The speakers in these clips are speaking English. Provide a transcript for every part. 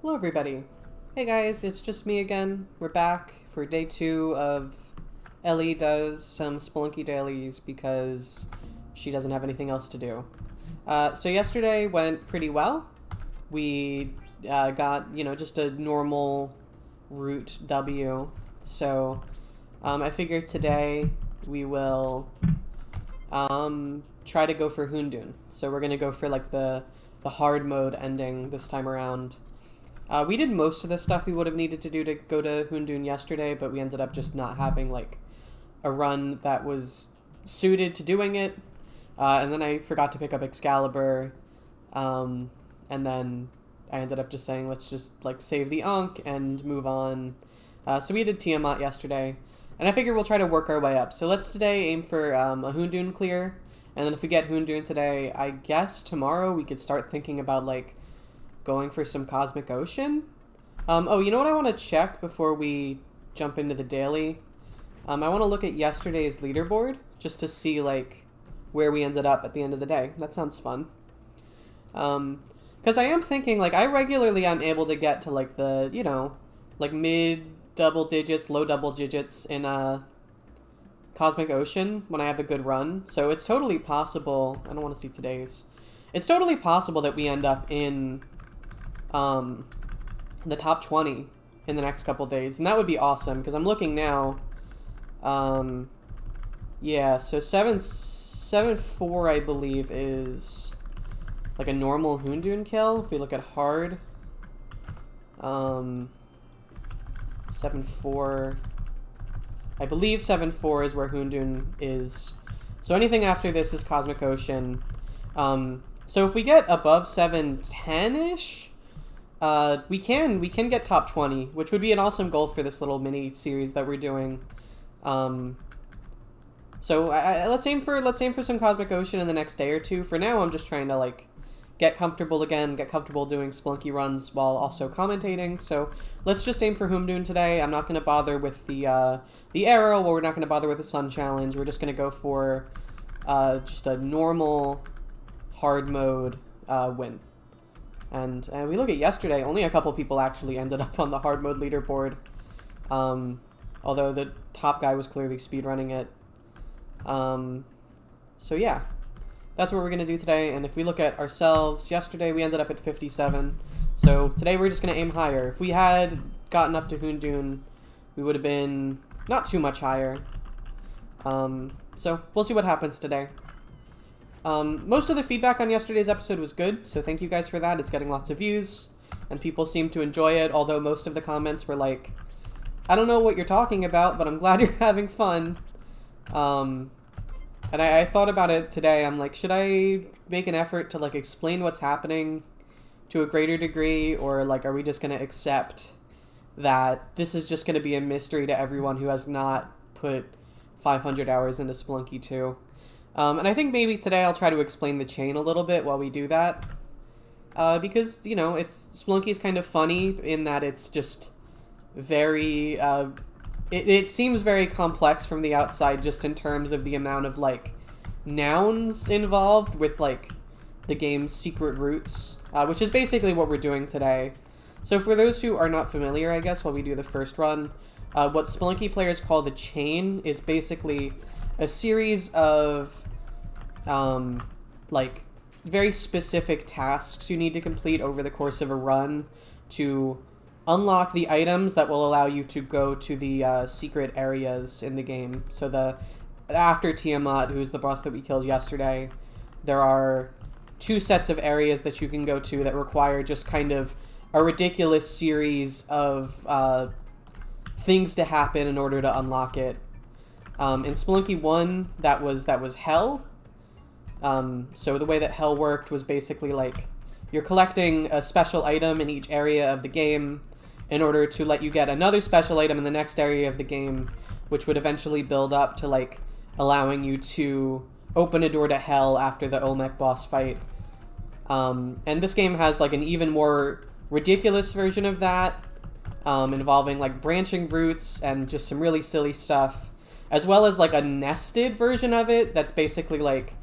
Hello, everybody. Hey, guys, it's just me again. We're back for day 2 of Ellie does some Spelunky dailies because she doesn't have anything else to do. So yesterday went pretty well. We got, just a normal route W. So I figured today we will try to go for Hoondoon. So we're going to go for like the hard mode ending this time around. We did most of the stuff we would have needed to do to go to Hoondoon yesterday, but we ended up just not having like a run that was suited to doing it. And then I forgot to pick up Excalibur, and then I ended up just saying let's just like save the Ankh and move on. So we did Tiamat yesterday, and I figure we'll try to work our way up. So let's today aim for a Hoondoon clear, and then if we get Hoondoon today, I guess tomorrow we could start thinking about like going for some Cosmic Ocean. Oh, you know what I want to check before we jump into the daily? I want to look at yesterday's leaderboard just to see like where we ended up at the end of the day. That sounds fun. Because I am thinking like I regularly am able to get to like the, like mid double digits, low double digits in Cosmic Ocean when I have a good run. So it's totally possible. I don't want to see today's. It's totally possible that we end up in the top 20 in the next couple days, and that would be awesome because I'm looking now. Yeah, so 7-4 I believe is like a normal Hoondoon kill. If we look at hard, 7-4, I believe 7-4 is where Hoondoon is. So anything after this is Cosmic Ocean. So if we get above 7-10-ish, we can get top 20, which would be an awesome goal for this little mini series that we're doing. So let's aim for some Cosmic Ocean in the next day or two. For now, I'm just trying to like get comfortable again, get comfortable doing Spelunky runs while also commentating. So let's just aim for Hoondoon today. I'm not going to bother with the arrow, or we're not going to bother with the sun challenge. We're just going to go for just a normal hard mode win. And we look at yesterday, only a couple people actually ended up on the hard mode leaderboard. Although the top guy was clearly speedrunning it. So yeah, that's what we're going to do today. And if we look at ourselves, yesterday we ended up at 57. So today we're just going to aim higher. If we had gotten up to Hoondoon, we would have been not too much higher. So we'll see what happens today. Most of the feedback on yesterday's episode was good, so thank you guys for that. It's getting lots of views, and people seem to enjoy it, although most of the comments were like, I don't know what you're talking about, but I'm glad you're having fun. And I thought about it today. I'm like, should I make an effort to like explain what's happening to a greater degree, or like are we just going to accept that this is just going to be a mystery to everyone who has not put 500 hours into Spelunky 2? And I think maybe today I'll try to explain the chain a little bit while we do that. Because, Spelunky's kind of funny in that it's just very, it seems very complex from the outside just in terms of the amount of, like, nouns involved with, like, the game's secret roots, which is basically what we're doing today. So for those who are not familiar, I guess, while we do the first run, what Spelunky players call the chain is basically a series of like very specific tasks you need to complete over the course of a run to unlock the items that will allow you to go to the secret areas in the game. So after Tiamat, who's the boss that we killed yesterday, there are 2 sets of areas that you can go to that require just kind of a ridiculous series of things to happen in order to unlock it. In Spelunky 1, that was Hell. So the way that Hell worked was basically like you're collecting a special item in each area of the game in order to let you get another special item in the next area of the game, which would eventually build up to like allowing you to open a door to Hell after the Olmec boss fight. And this game has like an even more ridiculous version of that, involving like branching routes and just some really silly stuff, as well as like a nested version of it that's basically like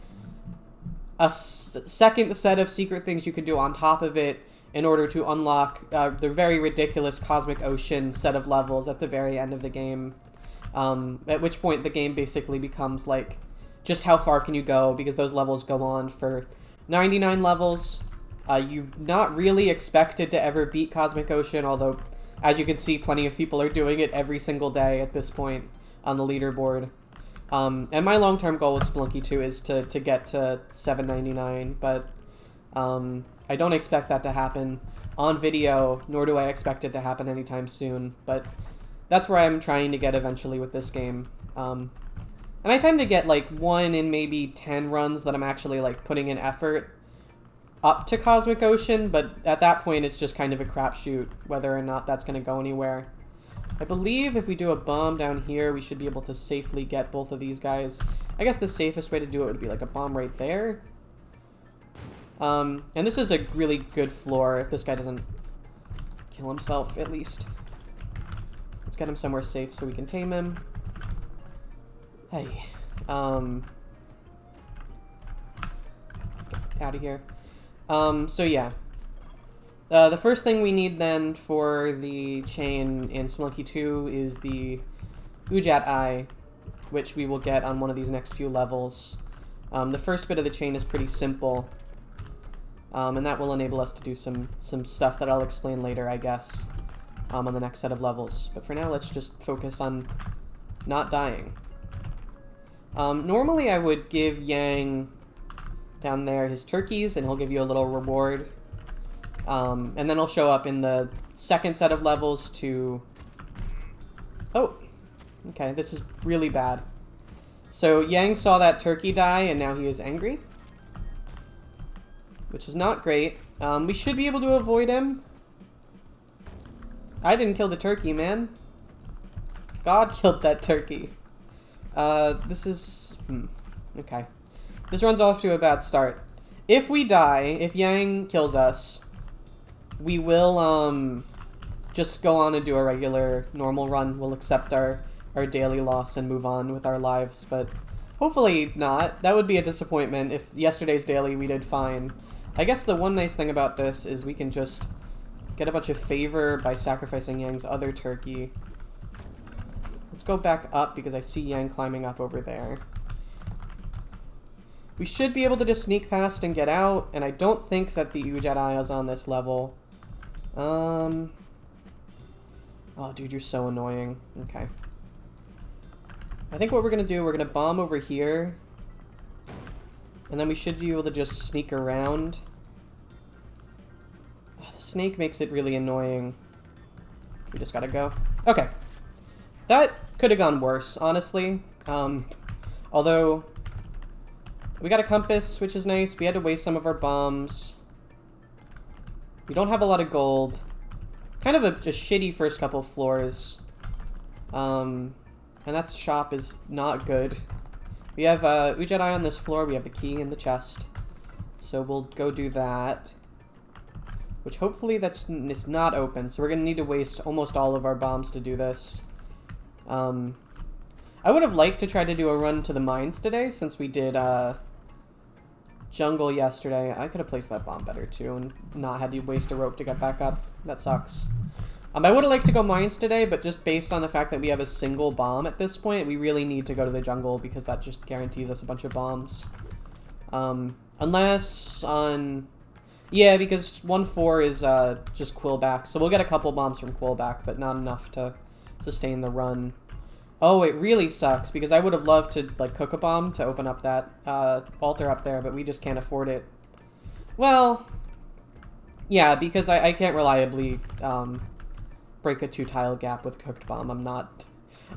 a second set of secret things you can do on top of it in order to unlock the very ridiculous Cosmic Ocean set of levels at the very end of the game. At which point the game basically becomes like, just how far can you go, because those levels go on for 99 levels. You're not really expected to ever beat Cosmic Ocean, although, as you can see, plenty of people are doing it every single day at this point on the leaderboard. And my long-term goal with Spelunky 2 is to get to 799, but I don't expect that to happen on video, nor do I expect it to happen anytime soon, but that's where I'm trying to get eventually with this game. And I tend to get like 1 in maybe 10 runs that I'm actually like putting in effort up to Cosmic Ocean, but at that point it's just kind of a crapshoot whether or not that's going to go anywhere. I believe if we do a bomb down here, we should be able to safely get both of these guys. I guess the safest way to do it would be like a bomb right there. And this is a really good floor if this guy doesn't kill himself, at least. Let's get him somewhere safe so we can tame him. Hey. Out of here. So yeah. The first thing we need then for the chain in Spelunky 2 is the Ujat Eye, which we will get on one of these next few levels. The first bit of the chain is pretty simple, and that will enable us to do some stuff that I'll explain later, I guess, on the next set of levels. But for now, let's just focus on not dying. Normally I would give Yang down there his turkeys, and he'll give you a little reward. And then he'll show up in the second set of levels to... Oh, okay, this is really bad. So Yang saw that turkey die, and now he is angry, which is not great. We should be able to avoid him. I didn't kill the turkey, man. God killed that turkey. This is... okay. This runs off to a bad start. If we die, if Yang kills us, we will just go on and do a regular, normal run. We'll accept our daily loss and move on with our lives, but hopefully not. That would be a disappointment. If yesterday's daily we did fine. I guess the one nice thing about this is we can just get a bunch of favor by sacrificing Yang's other turkey. Let's go back up because I see Yang climbing up over there. We should be able to just sneak past and get out, and I don't think that the Ujat Eye is on this level. Oh, dude, you're so annoying. Okay. I think what we're going to do, we're going to bomb over here, and then we should be able to just sneak around. Oh, the snake makes it really annoying. We just gotta go. Okay. That could have gone worse, honestly. Although... we got a compass, which is nice. We had to waste some of our bombs. We don't have a lot of gold. Kind of a shitty first couple floors. And that shop is not good. We have Ujat Eye on this floor. We have the key in the chest. So we'll go do that. Which hopefully it's not open. So we're going to need to waste almost all of our bombs to do this. I would have liked to try to do a run to the mines today, since we did jungle yesterday. I could have placed that bomb better too and not had to waste a rope to get back up. That sucks. I would have liked to go mines today, but just based on the fact that we have a single bomb at this point, we really need to go to the jungle because that just guarantees us a bunch of bombs. Unless on... yeah, because 1-4 is just Quillback, so we'll get a couple bombs from Quillback, but not enough to sustain the run. Oh, it really sucks, because I would have loved to, like, cook a bomb to open up that altar up there, but we just can't afford it. Well, yeah, because I can't reliably break a 2-tile gap with cooked bomb. I'm not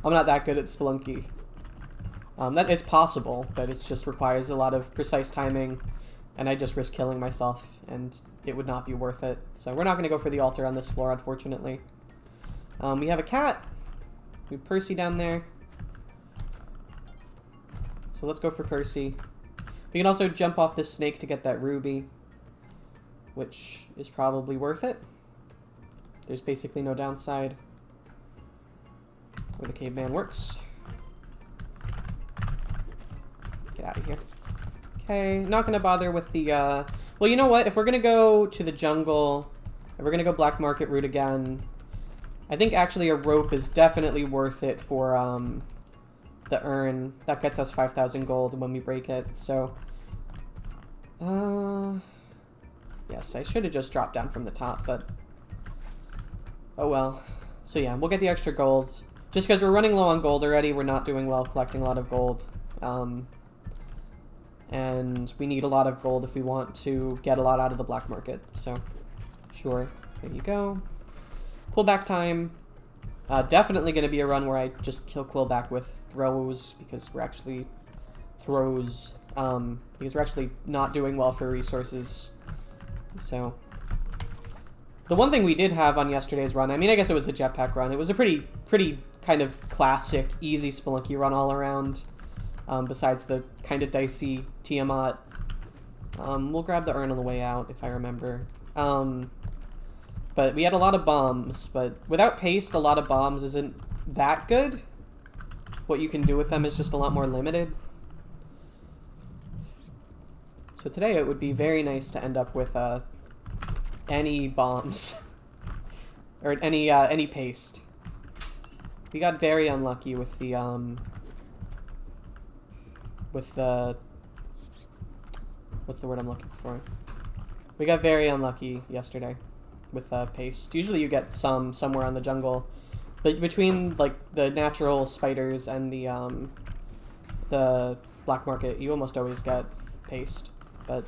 that good at Spelunky. It's possible, but it just requires a lot of precise timing, and I just risk killing myself, and it would not be worth it. So we're not going to go for the altar on this floor, unfortunately. We have a cat. We have Percy down there. So let's go for Percy. We can also jump off this snake to get that ruby, which is probably worth it. There's basically no downside where the caveman works. Get out of here. Okay, not going to bother with the... well, you know what? If we're going to go to the jungle And we're gonna go black market route again. I think actually a rope is definitely worth it for the urn. That gets us 5,000 gold when we break it, so... yes, I should have just dropped down from the top, but... oh well. So yeah, we'll get the extra gold. Just because we're running low on gold already, we're not doing well collecting a lot of gold. And we need a lot of gold if we want to get a lot out of the black market, so... sure, there you go. Quillback time. Definitely going to be a run where I just kill Quillback with throws, because we're actually... throws. Because we're actually not doing well for resources. So... the one thing we did have on yesterday's run, I mean, I guess it was a jetpack run. It was a pretty kind of classic, easy Spelunky run all around. Besides the kind of dicey Tiamat. We'll grab the urn on the way out, if I remember. But we had a lot of bombs, but without paste, a lot of bombs isn't that good. What you can do with them is just a lot more limited. So today it would be very nice to end up with any bombs. Or any paste. We got very unlucky with the what's the word I'm looking for? We got very unlucky yesterday with paste. Usually you get somewhere on the jungle, but between like the natural spiders and the black market, you almost always get paste, but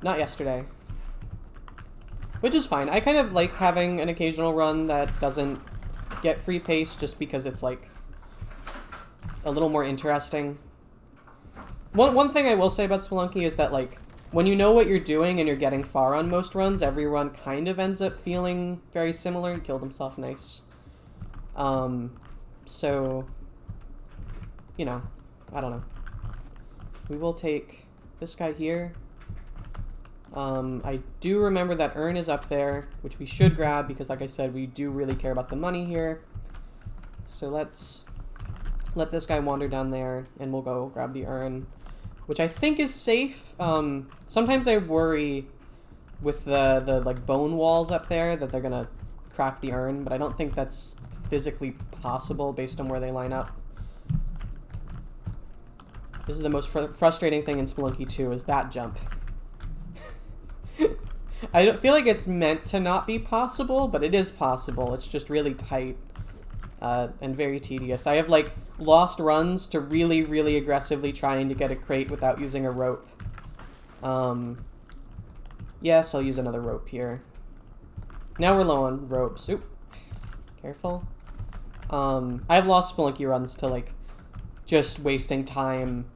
not yesterday, which is fine. I kind of like having an occasional run that doesn't get free paste just because it's like a little more interesting. One thing I will say about Spelunky is that, like, when you know what you're doing and you're getting far on most runs, every run kind of ends up feeling very similar. He killed himself, nice. So, you know, I don't know. We will take this guy here. I do remember that urn is up there, which we should grab because, like I said, we do really care about the money here. So let's let this guy wander down there, and we'll go grab the urn, which I think is safe. Sometimes I worry with the like bone walls up there that they're gonna crack the urn, but I don't think that's physically possible based on where they line up. This is the most frustrating thing in Spelunky 2 is that jump. I don't feel like it's meant to not be possible, but it is possible. It's just really tight and very tedious. I have like lost runs to really aggressively trying to get a crate without using a rope. Yes, I'll use another rope here. Now we're low on ropes. Oop. Careful. I've lost Spelunky runs to like just wasting time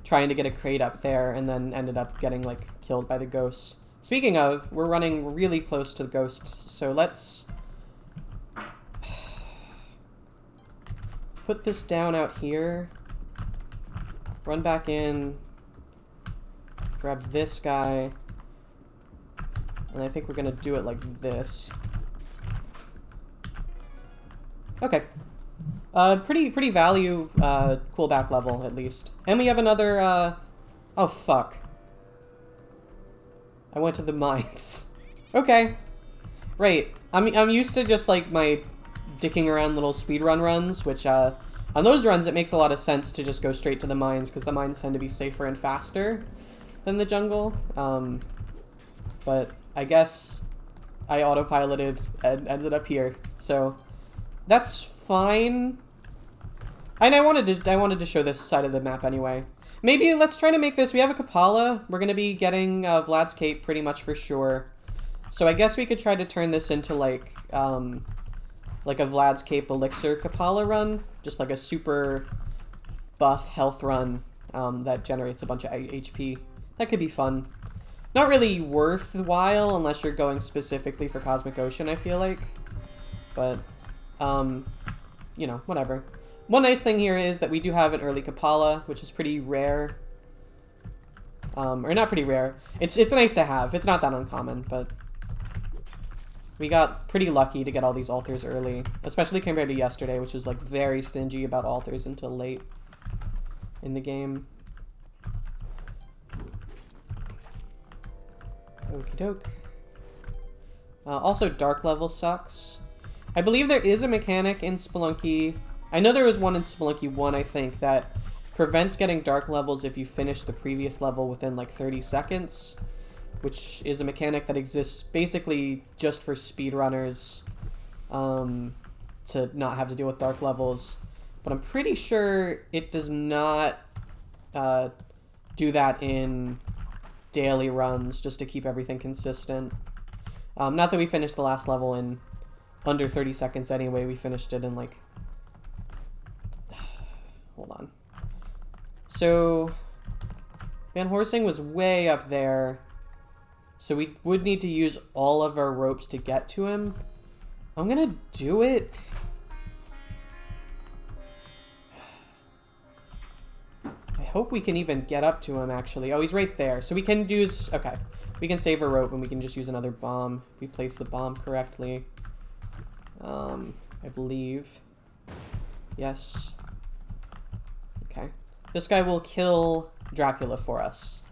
trying to get a crate up there and then ended up getting like killed by the ghosts. Speaking of, we're running really close to the ghosts, so let's put this down out here, run back in, grab this guy, and I think we're gonna do it like this. Okay. Pretty value, coolback level, at least. And we have another, oh fuck. I went to the mines. Okay. Right. I'm used to just, like, my dicking around little speedrun runs, which, on those runs it makes a lot of sense to just go straight to the mines, because the mines tend to be safer and faster than the jungle. But I guess I autopiloted and ended up here, so that's fine. And I wanted to show this side of the map anyway. Maybe let's try to make this. We have a Kapala. We're going to be getting Vlad's Cape pretty much for sure. So I guess we could try to turn this into like a Vlad's Cape Elixir Kapala run. Just like a super buff health run that generates a bunch of HP. That could be fun. Not really worthwhile unless you're going specifically for Cosmic Ocean, I feel like. But, you know, whatever. One nice thing here is that we do have an early Kapala, which is pretty rare. Or not pretty rare. It's nice to have. It's not that uncommon, but we got pretty lucky to get all these altars early, especially compared to yesterday, which was like very stingy about altars until late in the game. Okie doke. Also, dark level sucks. I believe there is a mechanic in Spelunky. I know there was one in Spelunky 1, I think, that prevents getting dark levels if you finish the previous level within like 30 seconds, which is a mechanic that exists basically just for speedrunners to not have to deal with dark levels. But I'm pretty sure it does not do that in daily runs, just to keep everything consistent. Not that we finished the last level in under 30 seconds anyway. We finished it in like... Hold on. So, Van Horsing was way up there. So we would need to use all of our ropes to get to him. I'm gonna do it. I hope we can even get up to him, actually. Oh, he's right there. So we can use... Okay. We can save a rope and we can just use another bomb if we place the bomb correctly. I believe. Yes. Okay. This guy will kill Dracula for us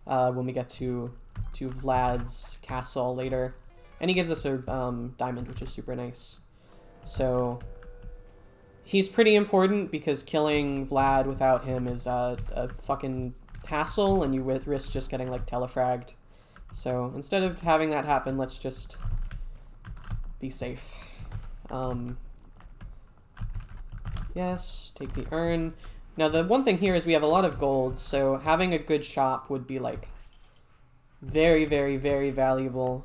when we get to Vlad's castle later. And he gives us a diamond, which is super nice. So he's pretty important because killing Vlad without him is a fucking hassle, and you risk just getting like telefragged. So instead of having that happen, let's just be safe. Yes, take the urn. Now the one thing here is we have a lot of gold, so having a good shop would be like very, very, very valuable.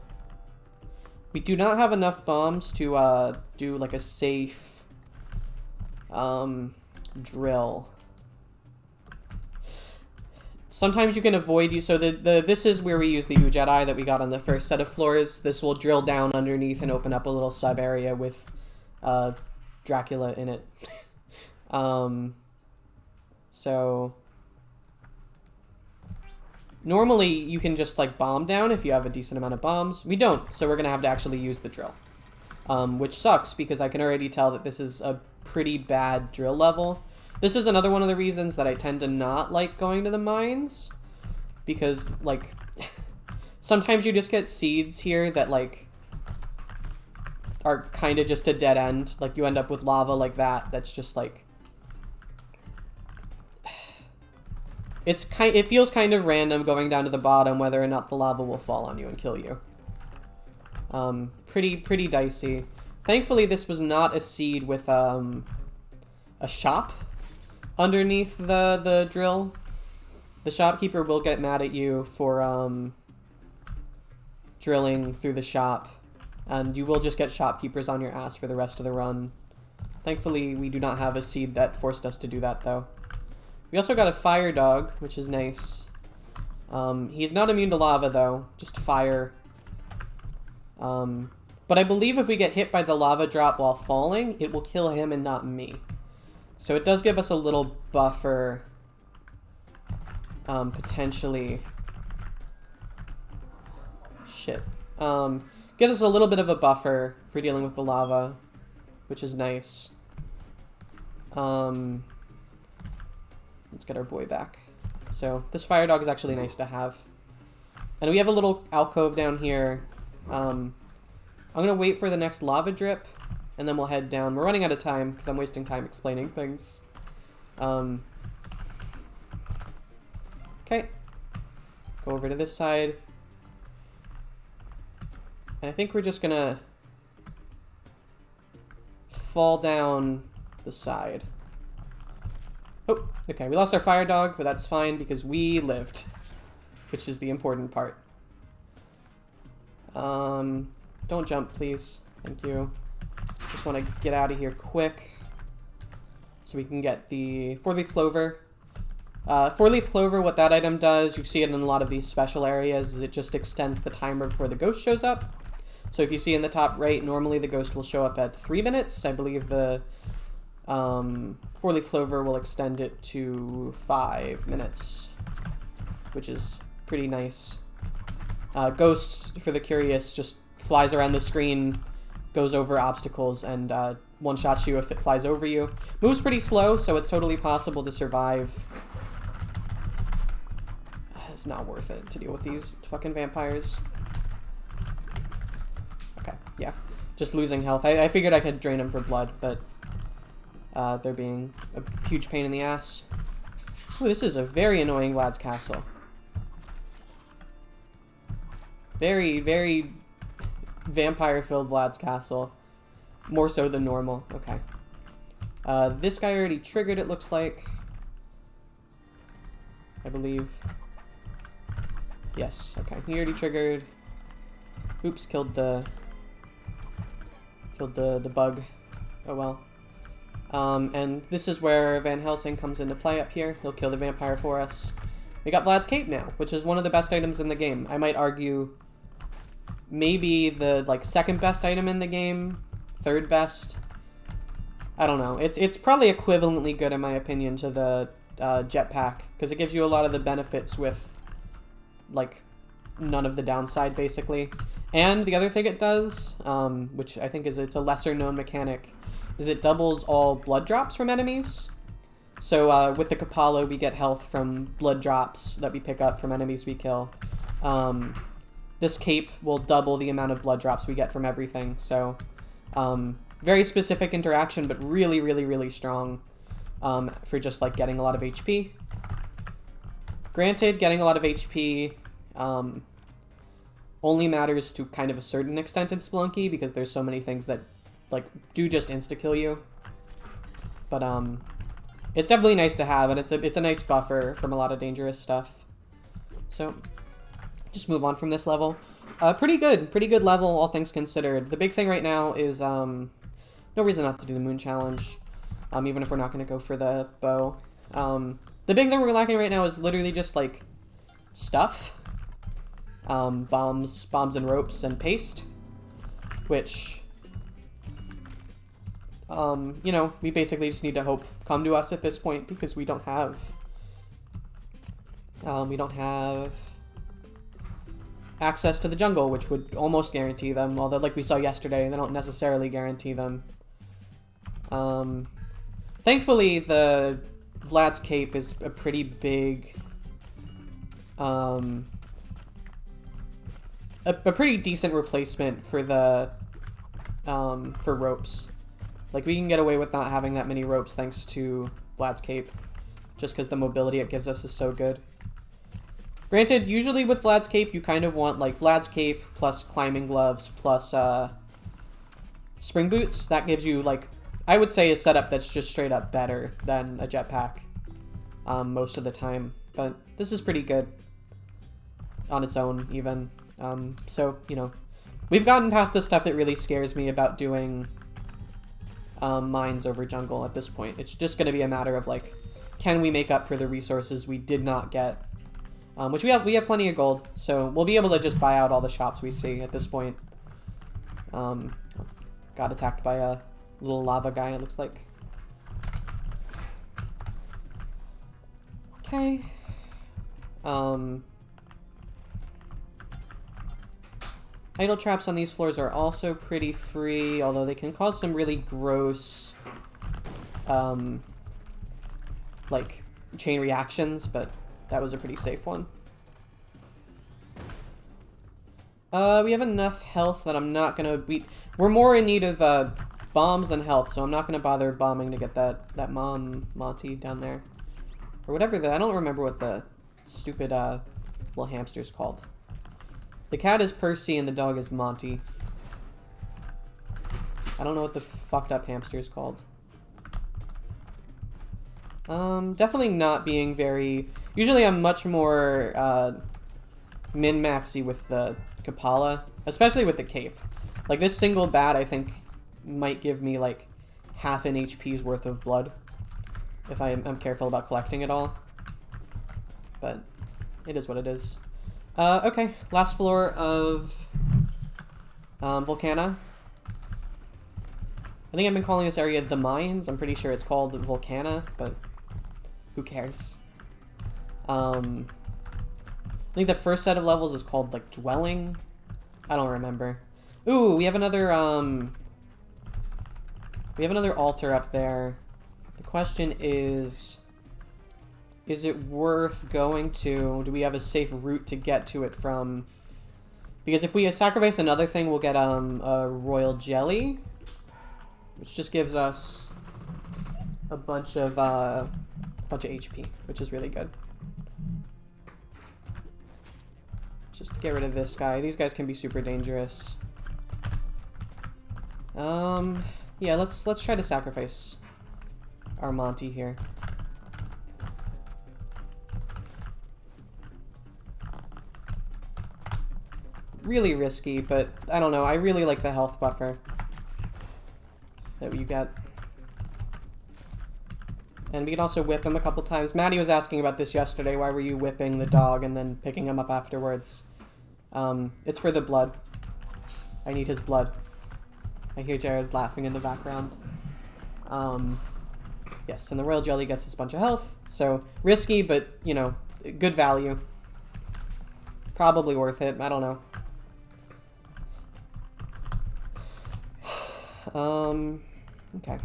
We do not have enough bombs to do like a safe drill. Sometimes you can avoid you. So this is where we use the Jedi that we got on the first set of floors. This will drill down underneath and open up a little sub area with Dracula in it. So normally you can just like bomb down if you have a decent amount of bombs. We don't, so we're gonna have to actually use the drill, which sucks because I can already tell that this is a pretty bad drill level. This is another one of the reasons that I tend to not like going to the mines, because like sometimes you just get seeds here that like are kind of just a dead end. Like you end up with lava like that. That's just like it feels kind of random going down to the bottom whether or not the lava will fall on you and kill you. Pretty dicey. Thankfully, this was not a seed with a shop underneath the drill. The shopkeeper will get mad at you for drilling through the shop, and you will just get shopkeepers on your ass for the rest of the run. Thankfully, we do not have a seed that forced us to do that, though. We also got a fire dog, which is nice. He's not immune to lava, though, just fire. But I believe if we get hit by the lava drop while falling, it will kill him and not me. So it does give us a little buffer, potentially. Shit. Gives us a little bit of a buffer for dealing with the lava, which is nice. Let's get our boy back. So this fire dog is actually nice to have. And we have a little alcove down here. I'm going to wait for the next lava drip, and then we'll head down. We're running out of time because I'm wasting time explaining things. Okay. Go over to this side. And I think we're just going to fall down the side. Oh, okay. We lost our fire dog, but that's fine because we lived, which is the important part. Don't jump, please. Thank you. Just want to get out of here quick so we can get the four-leaf clover. Four-leaf clover, what that item does, you see it in a lot of these special areas, is it just extends the timer before the ghost shows up. So if you see in the top right, normally the ghost will show up at 3 minutes. I believe the four-leaf clover will extend it to 5 minutes, which is pretty nice. Ghost, for the curious, just flies around the screen, goes over obstacles, and one-shots you if it flies over you. Moves pretty slow, so it's totally possible to survive. It's not worth it to deal with these fucking vampires. Yeah, just losing health. I figured I could drain him for blood, but they're being a huge pain in the ass. Ooh, this is a very annoying Vlad's Castle. Very, very vampire-filled Vlad's Castle. More so than normal. Okay. This guy already triggered, it looks like. I believe. Yes, okay. He already triggered. Oops, killed the bug. Oh well. And this is where Van Helsing comes into play up here. He'll kill the vampire for us. We got Vlad's Cape now, which is one of the best items in the game. I might argue maybe the like second best item in the game, third best. I don't know. It's probably equivalently good in my opinion to the jetpack, because it gives you a lot of the benefits with like none of the downside basically. And the other thing it does, which I think it's a lesser known mechanic, is it doubles all blood drops from enemies. So with the Kapalo, we get health from blood drops that we pick up from enemies we kill. This cape will double the amount of blood drops we get from everything. So very specific interaction, but really, really, really strong for just like getting a lot of HP. Granted, getting a lot of HP only matters to kind of a certain extent in Spelunky, because there's so many things that like do just insta-kill you. But it's definitely nice to have, and it's a nice buffer from a lot of dangerous stuff. So just move on from this level. Pretty good level, all things considered. The big thing right now is no reason not to do the moon challenge, even if we're not going to go for the bow. The big thing we're lacking right now is literally just like stuff. Bombs and ropes and paste, which you know, we basically just need to hope come to us at this point, because we don't have access to the jungle, which would almost guarantee them, although like we saw yesterday, they don't necessarily guarantee them. Thankfully, the Vlad's Cape is a pretty big, a pretty decent replacement for the, for ropes. Like, we can get away with not having that many ropes thanks to Vlad's Cape, just because the mobility it gives us is so good. Granted, usually with Vlad's Cape, you kind of want, like, Vlad's Cape plus climbing gloves plus spring boots. That gives you, like, I would say a setup that's just straight up better than a jetpack most of the time. But this is pretty good on its own, even. So, you know, we've gotten past the stuff that really scares me about doing mines over jungle at this point. It's just going to be a matter of, like, can we make up for the resources we did not get? Which we have plenty of gold, so we'll be able to just buy out all the shops we see at this point. Got attacked by a little lava guy, it looks like. Okay. Idle traps on these floors are also pretty free, although they can cause some really gross, like, chain reactions, but that was a pretty safe one. We have enough health that I'm not gonna... We're more in need of bombs than health, so I'm not gonna bother bombing to get that Monty down there. Or whatever I don't remember what the stupid little hamster's called. The cat is Percy and the dog is Monty. I don't know what the fucked up hamster is called. Definitely not being very... Usually I'm much more min-maxy with the Kapala, especially with the cape. Like, this single bat, I think, might give me, like, half an HP's worth of blood, if I'm careful about collecting it all. But it is what it is. Okay, last floor of Volcana. I think I've been calling this area the Mines. I'm pretty sure it's called Volcana, but who cares? I think the first set of levels is called, like, Dwelling. I don't remember. Ooh, we have another altar up there. The question is it worth going to? Do we have a safe route to get to it from Because if we sacrifice another thing, we'll get a royal jelly, which just gives us a bunch of HP, which is really good. Just get rid of this guy. These guys can be super dangerous. Yeah, let's try to sacrifice our Monty here. Really risky, but I don't know. I really like the health buffer that you get. And we can also whip him a couple times. Maddie was asking about this yesterday. Why were you whipping the dog and then picking him up afterwards? It's for the blood. I need his blood. I hear Jared laughing in the background. Yes, and the royal jelly gets us a bunch of health. So risky, but, you know, good value. Probably worth it. I don't know. Okay.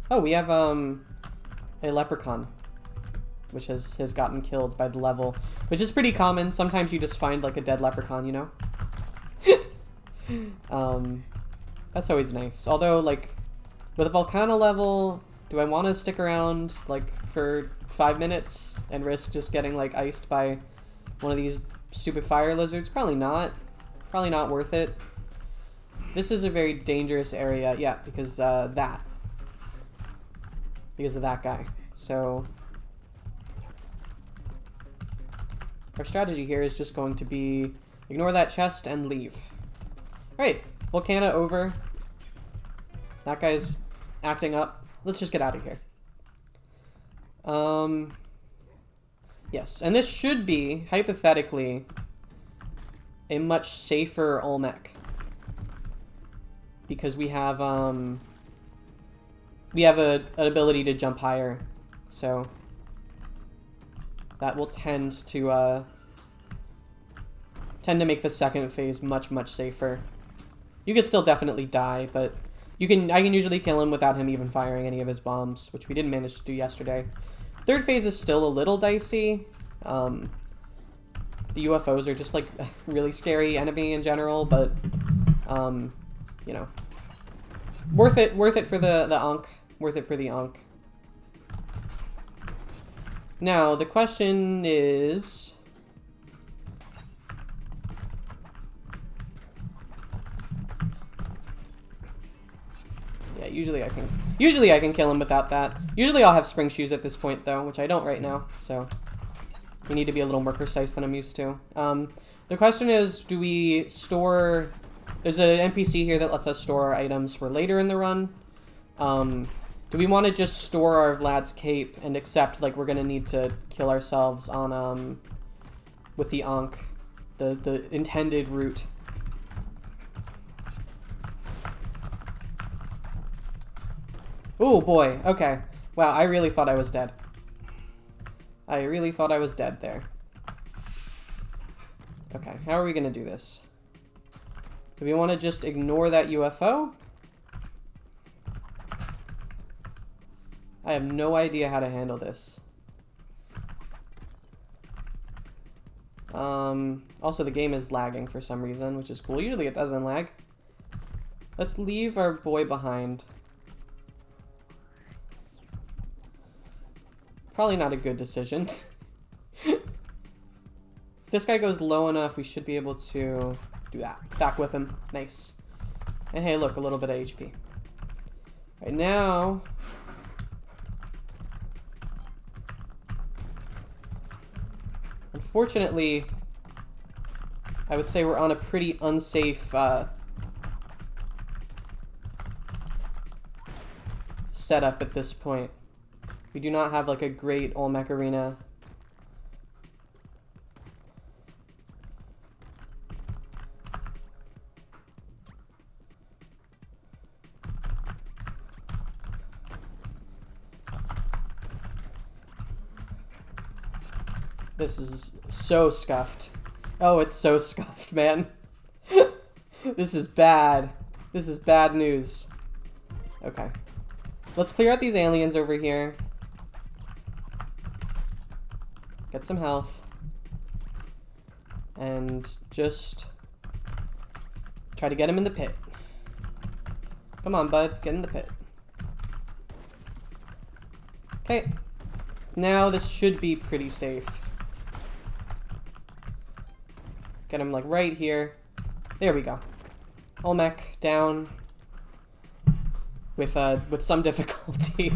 Oh, we have, a leprechaun, which has gotten killed by the level, which is pretty common. Sometimes you just find, like, a dead leprechaun, you know? That's always nice. Although, like, with a Volcano level, do I want to stick around, like, for 5 minutes and risk just getting, like, iced by one of these stupid fire lizards? Probably not. Probably not worth it. This is a very dangerous area, yeah, because of that guy. So our strategy here is just going to be ignore that chest and leave. All right, Volcana over. That guy's acting up. Let's just get out of here. Yes, and this should be, hypothetically, a much safer Olmec. Because we have an ability to jump higher, so that will tend to make the second phase much safer. You could still definitely die, but I can usually kill him without him even firing any of his bombs, which we didn't manage to do yesterday. Third phase is still a little dicey. The UFOs are just like a really scary enemy in general, but you know, worth it for the Ankh. Worth it for the Ankh. Now, the question is... Yeah, usually I can kill him without that. Usually I'll have spring shoes at this point, though, which I don't right now, so... You need to be a little more precise than I'm used to. The question is, do we store... There's an NPC here that lets us store our items for later in the run. Do we want to just store our Vlad's cape and accept, like, we're going to need to kill ourselves on, with the Ankh, the intended route? Oh boy, okay. Wow, I really thought I was dead. I really thought I was dead there. Okay, how are we going to do this? Do we want to just ignore that UFO? I have no idea how to handle this. Also, the game is lagging for some reason, which is cool. Usually it doesn't lag. Let's leave our boy behind. Probably not a good decision. If this guy goes low enough, we should be able to do that. Back whip him. Nice. And hey, look, a little bit of HP. Right now... Unfortunately, I would say we're on a pretty unsafe setup at this point. We do not have like a great Olmec arena. This is so scuffed. Oh, it's so scuffed, man. This is bad. This is bad news. Okay. Let's clear out these aliens over here. Get some health. And just Try to get him in the pit. Come on, bud. Get in the pit. Okay. Now this should be pretty safe. Get him, like, right here. There we go. Olmec down. With some difficulty.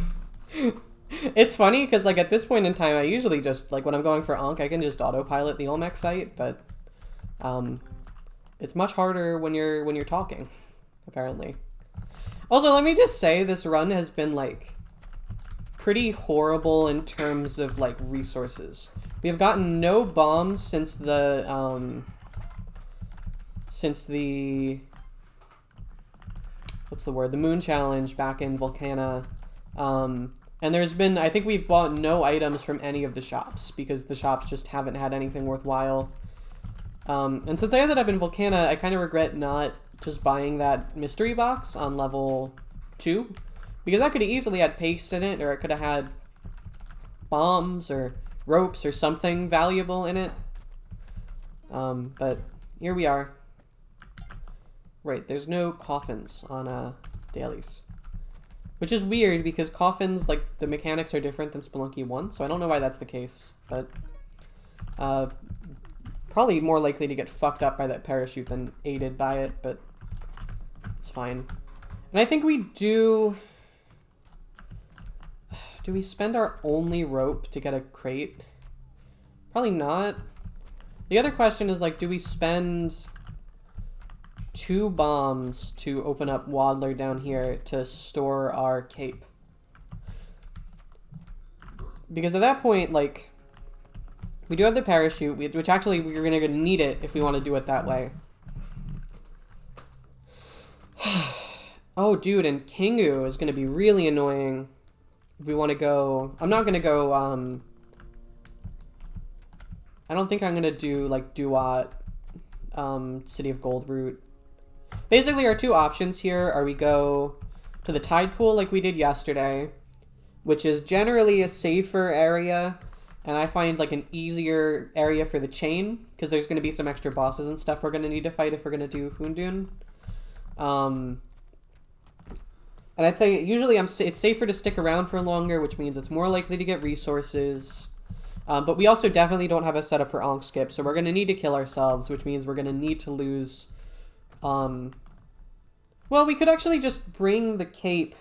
It's funny, because, like, at this point in time, I usually just, like, when I'm going for Ankh, I can just autopilot the Olmec fight, but, it's much harder when you're talking, apparently. Also, let me just say, this run has been, like, pretty horrible in terms of, like, resources. We have gotten no bombs since the, what's the word? The Moon Challenge back in Volcana. And there's been, I think we've bought no items from any of the shops, because the shops just haven't had anything worthwhile. And since I ended up in Volcana, I kind of regret not just buying that mystery box on level 2, because that could have easily had paste in it, or it could have had bombs or ropes or something valuable in it. But here we are. Right, there's no coffins on dailies. Which is weird, because coffins, like, the mechanics are different than Spelunky 1, so I don't know why that's the case, but probably more likely to get fucked up by that parachute than aided by it, but it's fine. And I think we do... Do we spend our only rope to get a crate? Probably not. The other question is, like, do we spend 2 bombs to open up Waddler down here to store our cape? Because at that point, like, we do have the parachute, which actually we're going to need it if we want to do it that way. Oh, dude, and Kingu is going to be really annoying if we want to go... I'm not going to go, I don't think I'm going to do, like, Duat, City of Gold route. Basically, our 2 options here are we go to the tide pool like we did yesterday, which is generally a safer area, and I find, like, an easier area for the chain, because there's going to be some extra bosses and stuff we're going to need to fight if we're going to do Hoondoon. And I'd say usually it's safer to stick around for longer, which means it's more likely to get resources. But we also definitely don't have a setup for Ankh skip, so we're going to need to kill ourselves, which means we're going to need to lose... Well, we could actually just bring the cape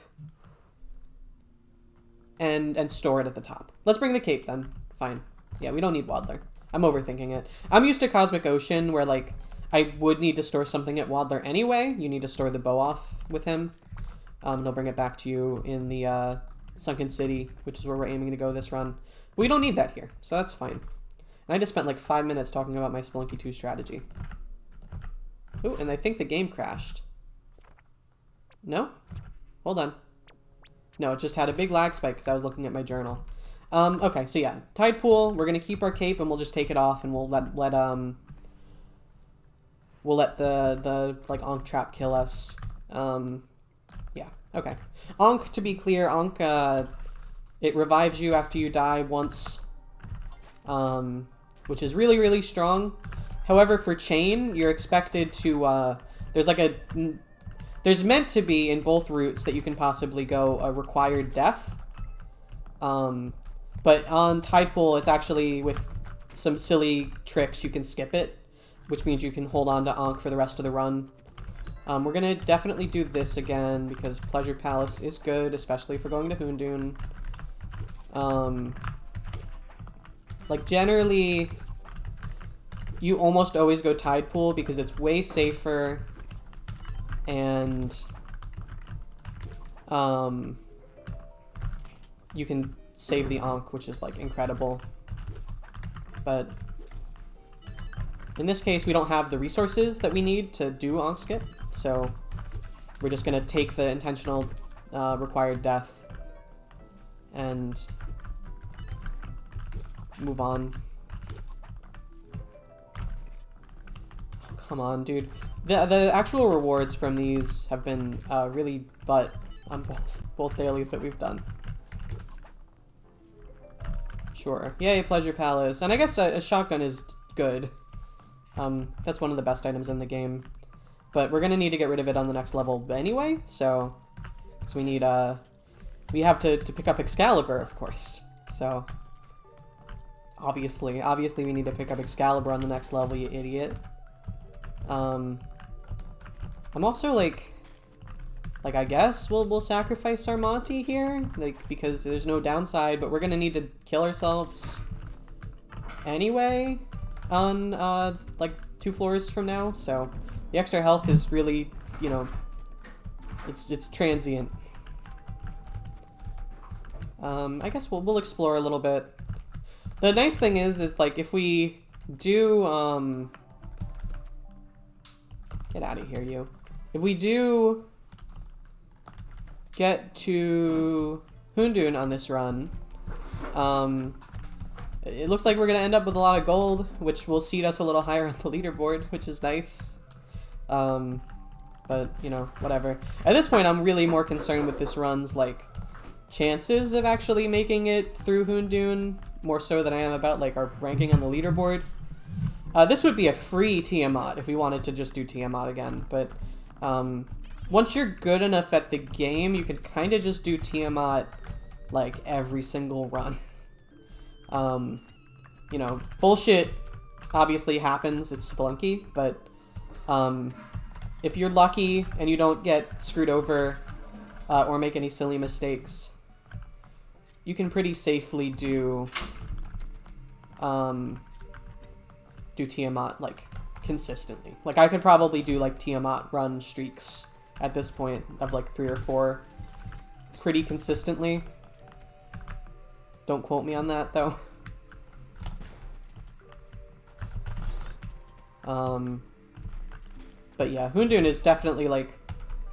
and store it at the top. Let's bring the cape then. Fine. Yeah, we don't need Waddler. I'm overthinking it. I'm used to Cosmic Ocean, where, like, I would need to store something at Waddler anyway. You need to store the bow off with him. He'll bring it back to you in the Sunken City, which is where we're aiming to go this run. But we don't need that here, so that's fine. And I just spent, like, 5 minutes talking about my Spelunky 2 strategy. Ooh, and I think the game crashed. No? Hold on. No, it just had a big lag spike because I was looking at my journal. Okay, so yeah, tide pool. We're gonna keep our cape and we'll just take it off, and we'll let the like Ankh trap kill us. Yeah. Okay. Ankh, to be clear, Ankh it revives you after you die once, which is really, really strong. However, for chain, you're expected to there's meant to be in both routes that you can possibly go a required death. But on tide pool, it's actually with some silly tricks you can skip it, which means you can hold on to Ankh for the rest of the run. We're gonna definitely do this again because Pleasure Palace is good, especially for going to Hoondoon. Like generally, you almost always go tide pool because it's way safer, and you can save the Ankh, which is like incredible. But in this case, we don't have the resources that we need to do Ankh skip, so we're just gonna take the intentional required death and move on. Oh, come on, dude. The actual rewards from these have been really butt on both dailies that we've done. Sure. Yay, Pleasure Palace. And I guess a shotgun is good. That's one of the best items in the game. but we're gonna need to get rid of it on the next level anyway, so... Because we need, we have to pick up Excalibur, of course. So, obviously we need to pick up Excalibur on the next level, you idiot. I'm also, like, I guess we'll sacrifice our Monty here, like, because there's no downside, but we're gonna need to kill ourselves anyway on, like, 2 floors from now, so the extra health is really, you know, it's transient. I guess we'll explore a little bit. The nice thing is like, if we do, get out of here, you. If we do get to Hundun on this run, it looks like we're gonna end up with a lot of gold, which will seat us a little higher on the leaderboard, which is nice. But, you know, whatever. At this point, I'm really more concerned with this run's, like, chances of actually making it through Hundun, more so than I am about, like, our ranking on the leaderboard. This would be a free Tiamat if we wanted to just do Tiamat again, but once you're good enough at the game, you can kind of just do Tiamat, like, every single run. You know, bullshit obviously happens, it's Spelunky, but if you're lucky and you don't get screwed over or make any silly mistakes, you can pretty safely do Tiamat, like, consistently. Like, I could probably do, like, Tiamat run streaks at this point of, like, 3 or 4 pretty consistently. Don't quote me on that, though. But yeah, Hundun is definitely, like,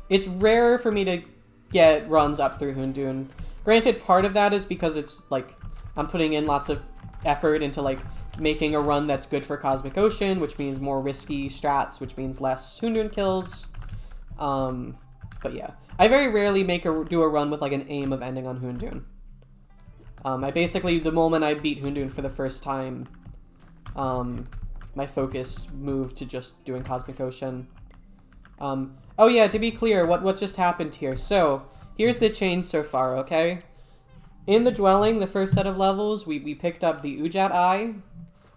it's rare for me to get runs up through Hundun. Granted, part of that is because it's, like, I'm putting in lots of effort into, like, making a run that's good for Cosmic Ocean, which means more risky strats, which means less Hundun kills. But yeah, I very rarely do a run with, like, an aim of ending on Hundun. I basically, the moment I beat Hundun for the first time, my focus moved to just doing Cosmic Ocean. Oh yeah, to be clear, what just happened here. So, here's the change so far, okay? In the dwelling, the first set of levels, we picked up the Ujat Eye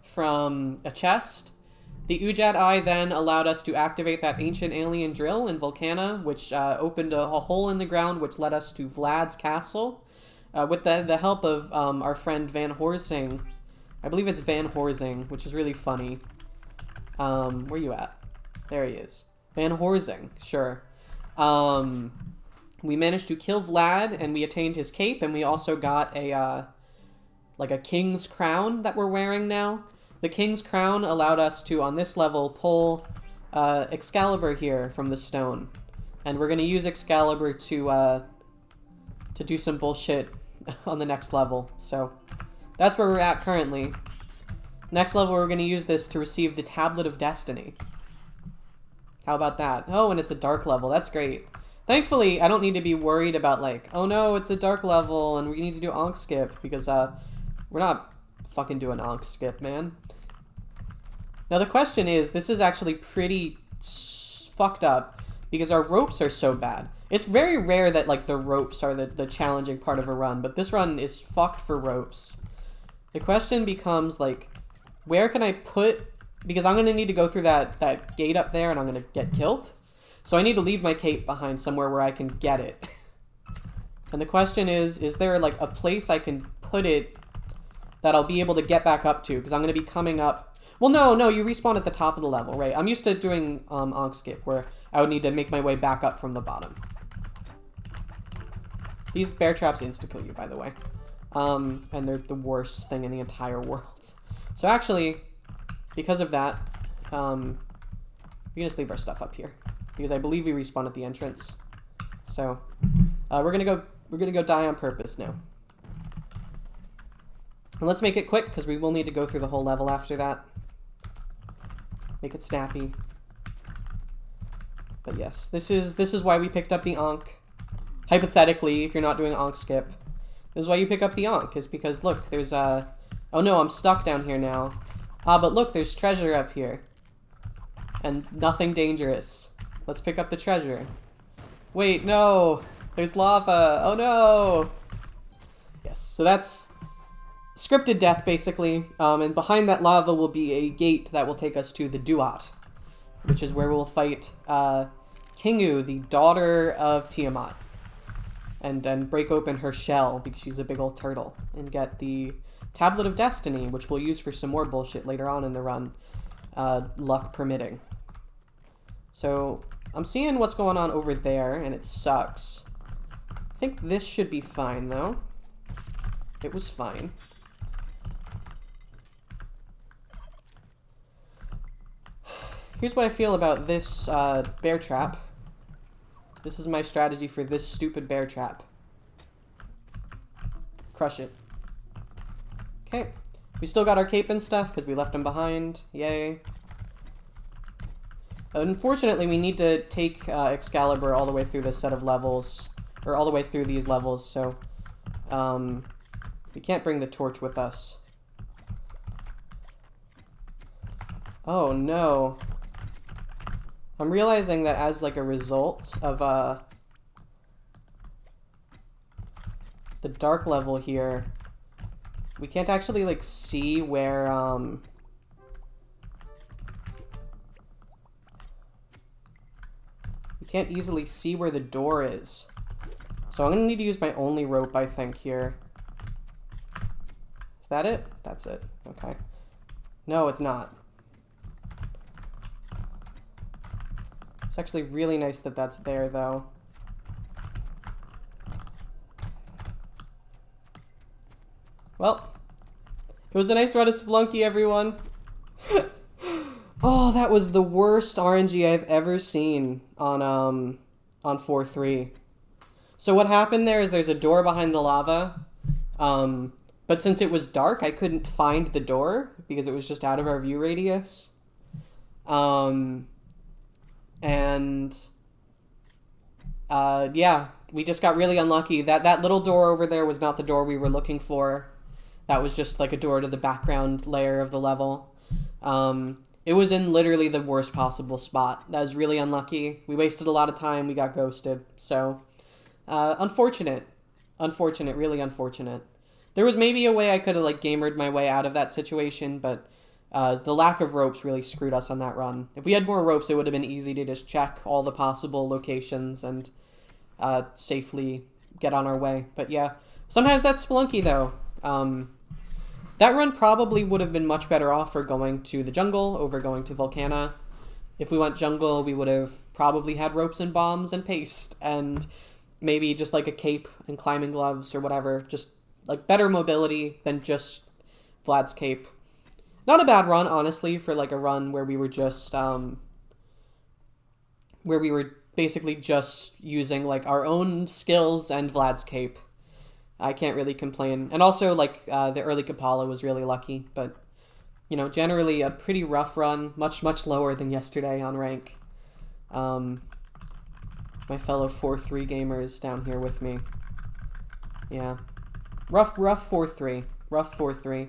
from a chest. The Ujat Eye then allowed us to activate that ancient alien drill in Volcana, which opened a hole in the ground, which led us to Vlad's castle. With the help of our friend Van Horsing. I believe it's Van Horsing, which is really funny. Where you at? There he is. Van Horsing, sure. We managed to kill Vlad, and we attained his cape, and we also got a, like a king's crown that we're wearing now. The king's crown allowed us to, on this level, pull Excalibur here from the stone. And we're going to use Excalibur to do some bullshit on the next level. So, that's where we're at currently. Next level, we're going to use this to receive the Tablet of Destiny. How about that? Oh, and it's a dark level. That's great. Thankfully, I don't need to be worried about, like, oh no, it's a dark level and we need to do Ankh Skip, because we're not fucking doing Ankh Skip, man. Now the question is, this is actually pretty fucked up because our ropes are so bad. It's very rare that, like, the ropes are the challenging part of a run, but this run is fucked for ropes. The question becomes, like, where can I put... Because I'm going to need to go through that gate up there and I'm going to get killed. So I need to leave my cape behind somewhere where I can get it. And the question is there, like, a place I can put it that I'll be able to get back up to? Because I'm going to be coming up... Well, no, you respawn at the top of the level, right? I'm used to doing Ankh Skip, where I would need to make my way back up from the bottom. These bear traps insta-kill you, by the way. And they're the worst thing in the entire world. So actually, because of that, we can just leave our stuff up here. Because I believe we respawn at the entrance. So, we're gonna go die on purpose now. And let's make it quick, because we will need to go through the whole level after that. Make it snappy. But yes, this is why we picked up the Ankh. Hypothetically, if you're not doing Ankh Skip, this is why you pick up the Ankh, is because, look, there's oh no, I'm stuck down here now. Ah, but look, there's treasure up here. And nothing dangerous. Let's pick up the treasure. Wait, no! There's lava! Oh no! Yes, so that's scripted death, basically. And behind that lava will be a gate that will take us to the Duat, which is where we'll fight Kingu, the daughter of Tiamat. And break open her shell, because she's a big old turtle, and get the Tablet of Destiny, which we'll use for some more bullshit later on in the run, luck permitting. So, I'm seeing what's going on over there, and it sucks. I think this should be fine, though. It was fine. Here's what I feel about this bear trap. This is my strategy for this stupid bear trap. Crush it. Okay. We still got our cape and stuff because we left them behind. Yay. Unfortunately, we need to take Excalibur all the way through this set of levels. Or all the way through these levels, so... we can't bring the torch with us. Oh, no. I'm realizing that as, like, a result of, the dark level here, we can't actually, like, see where, we can't easily see where the door is. So I'm gonna need to use my only rope, I think, here. Is that it? That's it. Okay. No, it's not. It's actually really nice that that's there, though. Well, it was a nice run of Spelunky, everyone. Oh, that was the worst RNG I've ever seen on 4-3. So what happened there is there's a door behind the lava, but since it was dark, I couldn't find the door because it was just out of our view radius. Yeah, we just got really unlucky. That little door over there was not the door we were looking for. That was just like a door to the background layer of the level. It was in literally the worst possible spot. That was really unlucky. We wasted a lot of time. We got ghosted. So, unfortunate. Unfortunate, really unfortunate. There was maybe a way I could have, like, gamered my way out of that situation, but the lack of ropes really screwed us on that run. If we had more ropes, it would have been easy to just check all the possible locations and safely get on our way. But yeah, sometimes that's Spelunky, though. That run probably would have been much better off for going to the jungle over going to Volcana. If we went jungle, we would have probably had ropes and bombs and paste, and maybe just like a cape and climbing gloves or whatever. Just like better mobility than just Vlad's cape. Not a bad run, honestly, for like a run where we were just, where we were basically just using like our own skills and Vlad's cape. I can't really complain. And also, like, the early Kapala was really lucky, but, you know, generally a pretty rough run, much, much lower than yesterday on rank. My fellow 4-3 gamers down here with me. Yeah. Rough 4-3. Rough 4-3.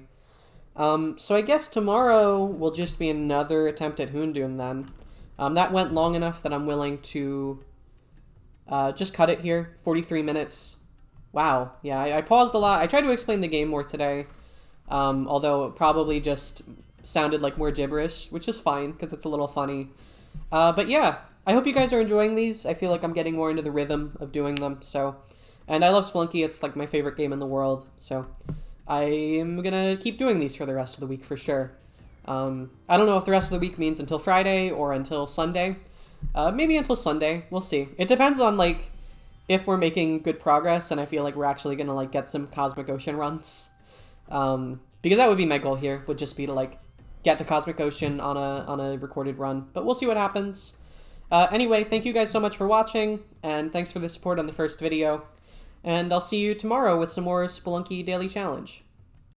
So I guess tomorrow will just be another attempt at Hoondoon then. That went long enough that I'm willing to just cut it here. 43 minutes. Wow. Yeah, I paused a lot. I tried to explain the game more today, although it probably just sounded like more gibberish, which is fine because it's a little funny. But yeah, I hope you guys are enjoying these. I feel like I'm getting more into the rhythm of doing them. So, and I love Spelunky. It's like my favorite game in the world. So I am going to keep doing these for the rest of the week for sure. I don't know if the rest of the week means until Friday or until Sunday. Maybe until Sunday. We'll see. It depends on, like, if we're making good progress and I feel like we're actually going to, like, get some Cosmic Ocean runs. Because that would be my goal here, would just be to, like, get to Cosmic Ocean on a recorded run. But we'll see what happens. Anyway, thank you guys so much for watching, and thanks for the support on the first video. And I'll see you tomorrow with some more Spelunky Daily Challenge.